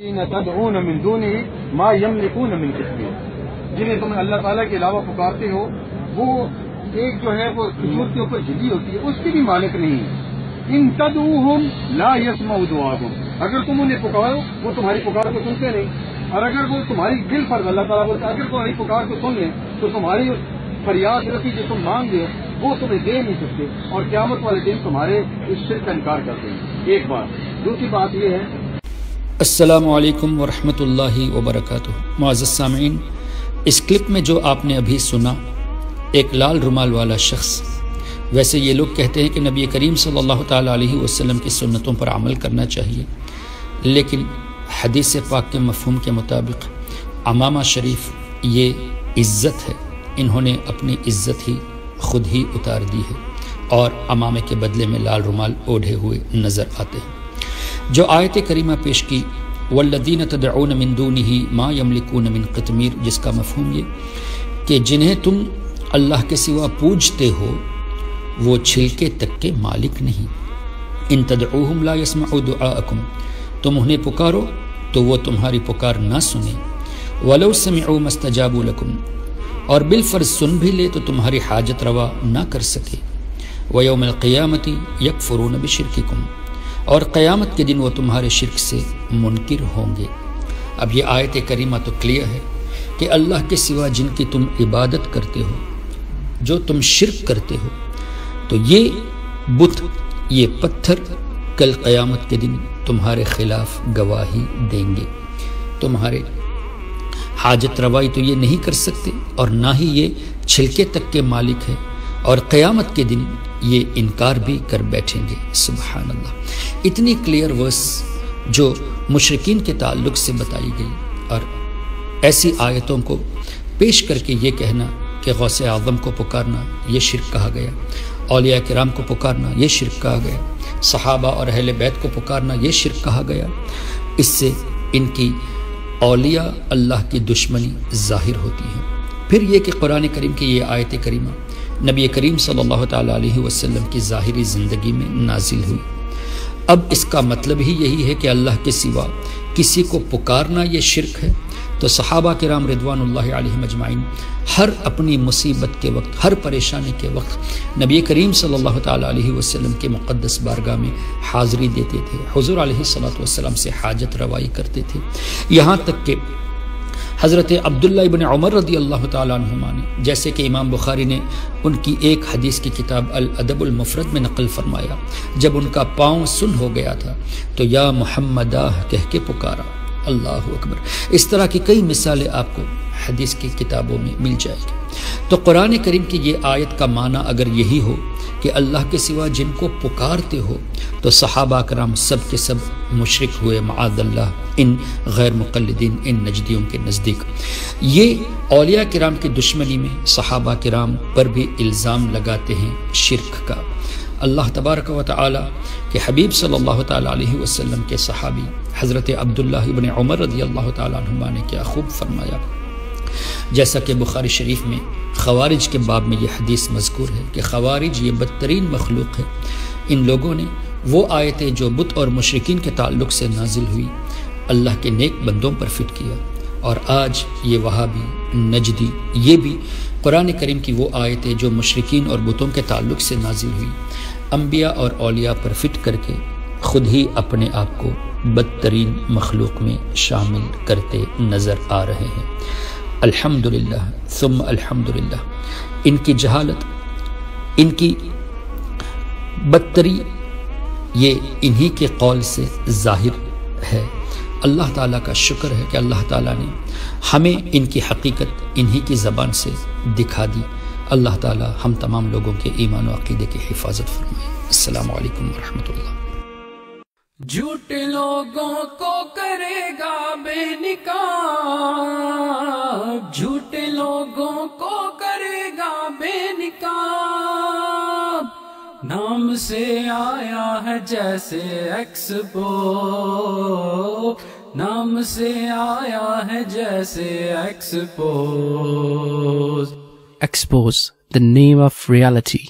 تدعون من دونه ما يملكون من قطمیر، جنہیں تم اللہ تعالیٰ کے علاوہ پکارتے ہو وہ ایک جو ہے وہ کھجور کے اوپر جھلی ہوتی ہے، اس کی بھی مالک نہیں ہے۔ ان تدعوهم لا يسمعوا دعاءكم، اگر تم انہیں پکارو وہ تمہاری پکار کو سنتے نہیں، اور اگر وہ تمہاری دل پر اللہ تعالیٰ بولتے اگر تمہاری پکار کو سن لیں تو تمہاری فریاد رسی جو تم مانگ دے وہ تمہیں دے نہیں سکتے، اور قیامت والے دن تمہارے اس شرک کا انکار کرتے ہیں۔ ایک بات، دوسری بات یہ ہے۔ السلام علیکم ورحمۃ اللہ وبرکاتہ۔ معزز سامعین، اس کلپ میں جو آپ نے ابھی سنا، ایک لال رومال والا شخص، ویسے یہ لوگ کہتے ہیں کہ نبی کریم صلی اللہ تعالیٰ علیہ وسلم کی سنتوں پر عمل کرنا چاہیے، لیکن حدیث پاک کے مفہوم کے مطابق عمامہ شریف یہ عزت ہے، انہوں نے اپنی عزت ہی خود ہی اتار دی ہے اور عمامے کے بدلے میں لال رومال اوڑھے ہوئے نظر آتے ہیں۔ جو آیت کریمہ پیش کی والذین تدعون من دونہ ما یملکون من قطمیر، جس کا مفہوم یہ کہ جنہیں تم اللہ کے سوا پوجتے ہو وہ چھلکے تک کے مالک نہیں۔ ان تدعوہم لا یسمعوا دعاءکم، تم انہیں پکارو تو وہ تمہاری پکار نہ سنیں، ولو سمعوا ما استجابوا لکم، اور بالفرض سن بھی لے تو تمہاری حاجت روا نہ کر سکے، ویوم القیامۃ یکفرون بشرککم، اور قیامت کے دن وہ تمہارے شرک سے منکر ہوں گے۔ اب یہ آیت کریمہ تو کلیئر ہے کہ اللہ کے سوا جن کی تم عبادت کرتے ہو، جو تم شرک کرتے ہو، تو یہ بت، یہ پتھر کل قیامت کے دن تمہارے خلاف گواہی دیں گے، تمہارے حاجت روائی تو یہ نہیں کر سکتے اور نہ ہی یہ چھلکے تک کے مالک ہے، اور قیامت کے دن یہ انکار بھی کر بیٹھیں گے۔ سبحان اللہ، اتنی کلیئر ورس جو مشرکین کے تعلق سے بتائی گئی، اور ایسی آیتوں کو پیش کر کے یہ کہنا کہ غوث اعظم کو پکارنا یہ شرک کہا گیا، اولیاء کرام کو پکارنا یہ شرک کہا گیا، صحابہ اور اہل بیت کو پکارنا یہ شرک کہا گیا، اس سے ان کی اولیاء اللہ کی دشمنی ظاہر ہوتی ہے۔ پھر یہ کہ قرآن کریم کی یہ آیت کریمہ نبی کریم صلی اللہ تعالیٰ علیہ وسلم کی ظاہری زندگی میں نازل ہوئی۔ اب اس کا مطلب ہی یہی ہے کہ اللہ کے سوا کسی کو پکارنا یہ شرک ہے، تو صحابہ کرام رضوان اللہ علیہم اجمعین ہر اپنی مصیبت کے وقت، ہر پریشانی کے وقت نبی کریم صلی اللہ تعالیٰ علیہ وسلم کے مقدس بارگاہ میں حاضری دیتے تھے، حضور علیہ الصلوۃ والسلام سے حاجت روائی کرتے تھے، یہاں تک کہ حضرت عبداللہ ابن عمر رضی اللہ تعالیٰ عنہما نے، جیسے کہ امام بخاری نے ان کی ایک حدیث کی کتاب الادب المفرد میں نقل فرمایا، جب ان کا پاؤں سن ہو گیا تھا تو یا محمدہ کہہ کے پکارا، اللہ اکبر۔ اس طرح کی کئی مثالیں آپ کو حدیث کی کتابوں میں مل جائے گی۔ تو قرآن کریم کی یہ آیت کا معنی اگر یہی ہو کہ اللہ کے سوا جن کو پکارتے ہو، تو صحابہ کرام سب کے سب مشرک ہوئے معاذ اللہ، ان غیر مقلدین، ان نجدیوں کے نزدیک۔ یہ اولیاء کرام کی دشمنی میں صحابہ کرام پر بھی الزام لگاتے ہیں شرک کا۔ اللہ تبارک و تعالی کہ حبیب صلی اللہ تعالیٰ علیہ وسلم کے صحابی حضرت عبداللہ ابن عمر رضی اللہ تعالیٰ عنہما نے کیا خوب فرمایا، جیسا کہ بخاری شریف میں خوارج کے باب میں یہ حدیث مذکور ہے کہ خوارج یہ بدترین مخلوق ہے، ان لوگوں نے وہ آیتیں جو بت اور مشرکین کے تعلق سے نازل ہوئی اللہ کے نیک بندوں پر فٹ کیا، اور آج یہ وہابی، نجدی، یہ بھی قرآن کریم کی وہ آیتیں جو مشرکین اور بتوں کے تعلق سے نازل ہوئی انبیاء اور اولیاء پر فٹ کر کے خود ہی اپنے آپ کو بدترین مخلوق میں شامل کرتے نظر آ رہے ہیں۔ الحمدللہ ثم الحمدللہ، ان کی جہالت، ان کی بدتری یہ انہی کے قول سے ظاہر ہے۔ اللہ تعالیٰ کا شکر ہے کہ اللہ تعالیٰ نے ہمیں ان کی حقیقت انہی کی زبان سے دکھا دی۔ اللہ تعالیٰ ہم تمام لوگوں کے ایمان و عقیدے کی حفاظت فرمائے۔ السلام علیکم ورحمۃ اللہ۔ جھوٹے لوگوں کو کرے گا بے نقاب، جھوٹے لوگوں کو کرے گا بے نقاب، نام سے آیا ہے جیسے ایکسپو، نام سے آیا ہے جیسے expose. Expose, the name of reality.